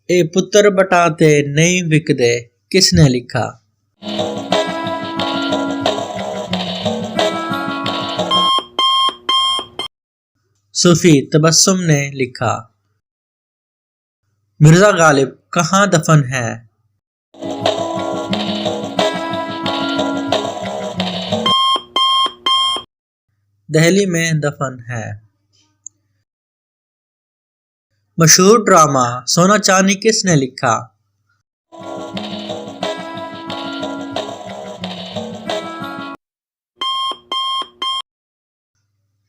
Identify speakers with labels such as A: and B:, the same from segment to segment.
A: اے پتر بٹاتے نہیں وکدے کس نے لکھا؟ صوفی تبسم نے لکھا۔ مرزا غالب کہاں دفن ہے؟ دہلی میں دفن ہے۔ مشہور ڈرامہ سونا چاندی کس نے لکھا؟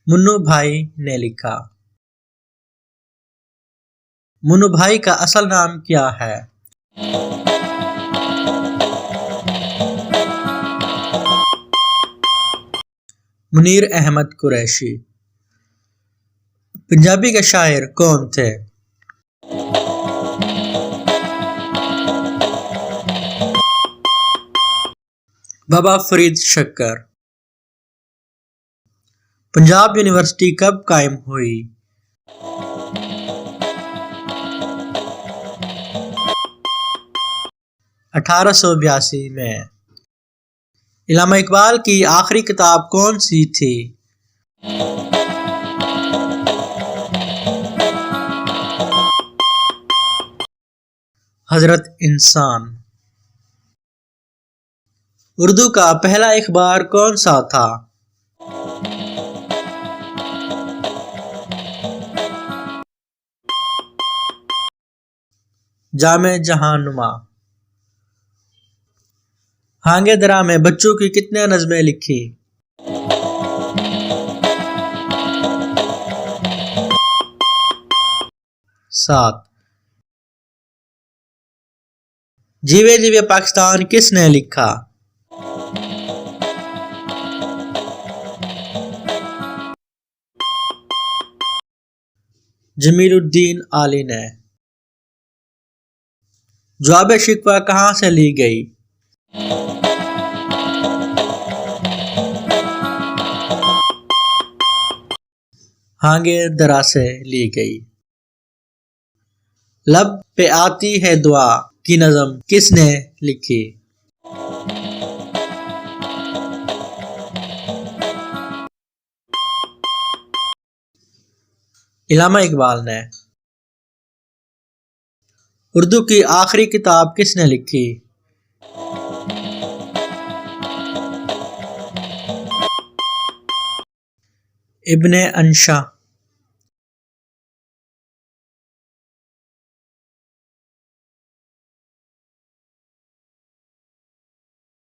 A: منو بھائی نے لکھا۔ منو بھائی کا اصل نام کیا ہے؟ منیر احمد قریشی۔ پنجابی کے شاعر کون تھے؟ بابا فرید شکر۔ پنجاب یونیورسٹی کب قائم ہوئی؟ 1882 میں۔ علامہ اقبال کی آخری کتاب کون سی تھی؟ حضرت انسان۔ اردو کا پہلا اخبار کون سا تھا؟ جامع جہاں نما۔ ہانگے درا میں بچوں کی کتنے نظمیں لکھی؟ 7۔ جیوے جیوے پاکستان کس نے لکھا؟ جمیل الدین عالی نے۔ جواب شکوہ کہاں سے لی گئی؟ ہانگے درا سے لی گئی۔ لب پہ آتی ہے دعا کی نظم کس نے لکھی؟ علامہ اقبال نے۔ اردو کی آخری کتاب کس نے لکھی؟ ابن انشا۔